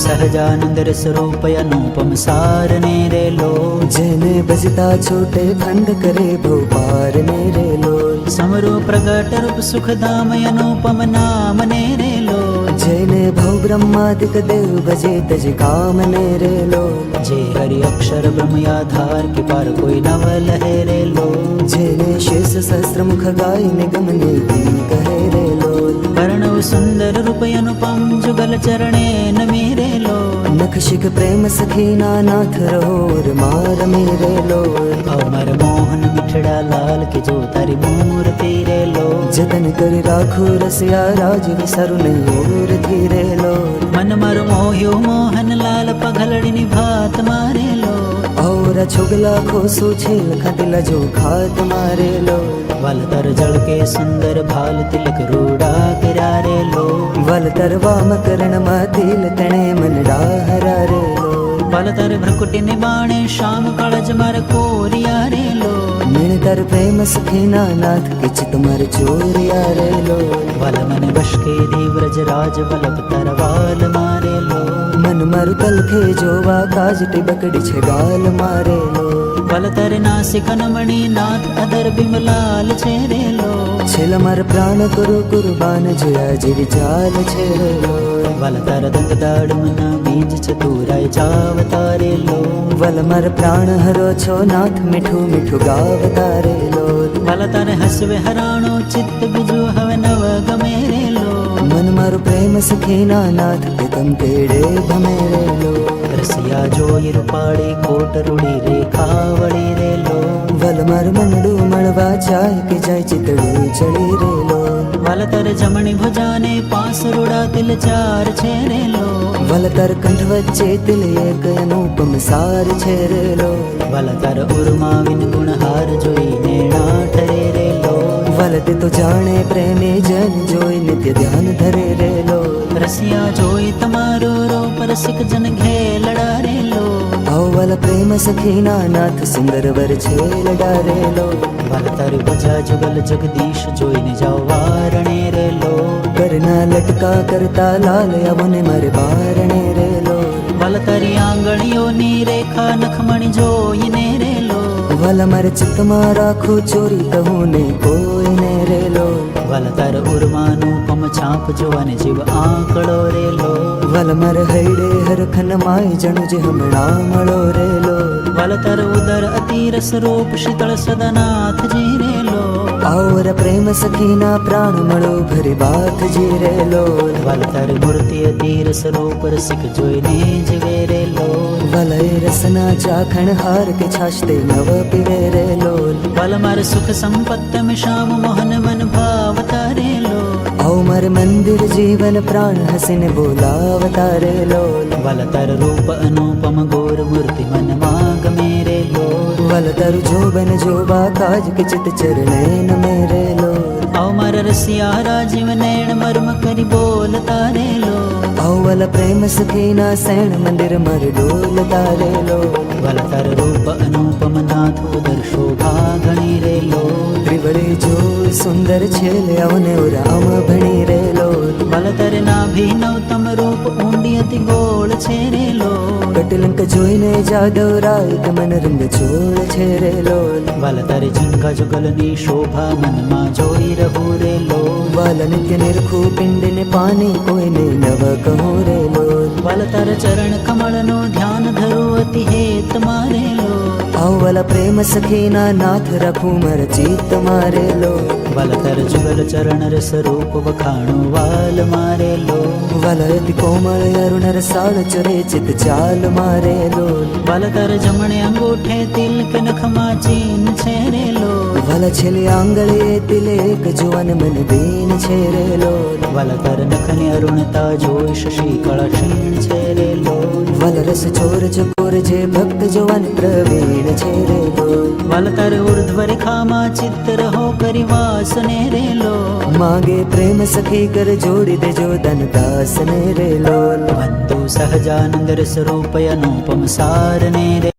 સહજાનંદ રસ રૂપ અનુપમ સાર ને રે લો, જેને ભજતા છૂટે ખંડ કરે ભવપાર ને રે લો, સમરો પ્રગટ રૂપ સુખધામ અનુપમ નામ ને રે લો, જેને ભવ બ્રહ્માદિક દેવ ભજે તજ કામ ને રે લો, જે હરિ અક્ષર બ્રહ્મ આધાર કે પાર કોઈ નવ લહે રે લો, જેને શેષ સહસ્ત્ર મુખ ગાય નિગમ ને કહે રે લો, વર્ણવ સુંદર રૂપ અનુપમ જુગલ ચરણે નમી રે લો, નખશિક પ્રેમ સખી ના નાથ રહોર માર મેરે લો, અમર મોહન મિઠડા લાલ કે જો તારી મૂર્તિ રે લો, જતન કરી રાખું રસિયા રાજ વિસરું નહીં ઓર થી રે લો, મન મારો મોહ્યો મોહન લાલ પગલડીની ભાત મારે લો, और छुगला खोसू छेल खटिला जो खात मारे लो, वल तर जल के सुंदर भाल तिलक रूड़ा गिरा रे लो, वल तरवा मकरण मा तिल तणे मनडा हरा रे लो, वल तर भ्रकुटी निबाणे श्याम कळज मार कोरिया रे लो, मिण तर प्रेम सखीना नाथ किच तुमर चोरिया रे लो, वल मन बश के धीव्रज राज वलप तरवाल मारे लो, मन मरु तलखे जोवा काज टिबकड़ी छे गाल मारे लो, वल तर नासिक नमणी नाथ अदर बिमलाल छे रे लो, छेल मार प्राण कुरु कुर्बान जोया जीवी चाल छे रे लो, वल तर दंग दाड़मना बीज चतुराय जावतारे लो, वल मार प्राण हरो छो नाथ मीठू मीठू गावतारे लो, वल तर हसवे हराणो चित्त बिजु हवे नव गमे रे लो, मन मारु प्रेम सखीना नाथ पितम तेड़े भमे रे लो, रसिया जोई रूपाड़ी कोट रूड़ी रेखा वड़ी रे लो, वल मार मनडू मळवा चाय के जाय चितड़ू चढ़ी रे लो, वल तर जमणी भुजाने पास रूड़ा तिल चार छे रे लो, वल तर कंठ वच्चे तिल एक अनुपम सार छे रे लो, वल तर उर्मा विन गुणहार जोई नेणा ठरे रे लो, वल ते तो जाने प्रेमी जन जोई नित्य ध्यान धरे रे लो, रसिया जोई तमारो रूप रसिक जन घेलड़ा रे लो, वल प्रेम सखीना नाथ सुंदर वर छे लड़ा रे लो, वल तर भुजा जुगल जगदीश जोई ने जाओ वारणे रे लो, करना लटका करता लाल यवन मर बारणे रे लो, वल तरी आंगणियों नी रेखा नखमणि जोई ने रे लो, वल मर चित मा राखो चोरी कहूँ ने कोई ने रे लो, वल तर उर्मानुपम छाप जोवन जीव आंकड़ो रे लो, वल मर हैडे हर खन माय जणु जे हमणा मळो रे लो, वल तर उदर अति रस रूप शीतल सदनाथ जी रे लो, और प्रेम सखीना प्राण मळो भरी बात जी रे लो, वल तर मूर्ति अति रस रूप रसिक जोई ने जीवे रे लो, वलय रसना चाखण हार के छाछते नव पीवे रे लो, वल मर सुख संपत्त में श्याम मोहन मन भावता रे लो, औ मर मंदिर जीवन प्राण हसिन बोलावता रे लो, वल तर रूप अनुपम गोर मूर्ति मन माग मेरे लो, वल तरु जोबन जोबा काज के चित चरणे न मेरे लो, अमर रसिया राजीव नैण मर्म करी बोलता रे लो, वल प्रेम सखीना सैण मंदिर मर डोलता रे लो, वल तर रूप अनुपम नाथ उदर शोभा घणी रे लो, त्रिवड़े जो सुंदर छेल अवने राम भणी रे लो, वल तर नाभि नवतम रूप ऊंडी अति गोल छे रे लो, कटलंक जोईने जादव राय के मन रंग छोड़ छे रे लो, वल तर झिंका जुगलनी शोभा मन मा जोई रहू रे लो, वल नित्य निरखू पिंड ने पानी कोई ने नव कहूँ रे लो, वल तर चरण कमल नो ध्यान धरो अति हेत मारे लो, वल प्रेम सखीना नाथ रखू मर चित मारे लो, वल तर जुगल चरण रस रूप वखाणो वाल मारे लो, वल अति कोमल अरुण रसाल चरे चित चाल मारे लो, वल तर जमणे अंगूठे तिल के नखमा चीन छे रे लो, वल छेले आंगळे तिले एक जुवन मन दीन छे रे लो, वल तर नखने अरुणता जोई शशि कला क्षीण छे रे लो, वल रस चोर चकोर जे भक्त जुवन प्रवीण छे रे लो, वल तर ऊर्ध्व रेखा मा चित्त रहो करी वास ने रे लो, मांगे प्रेम सखी कर जोड़ी दे जो धन दास ने रे लो, बंधु सहजानंद रस रूप अनुपम सार ने रे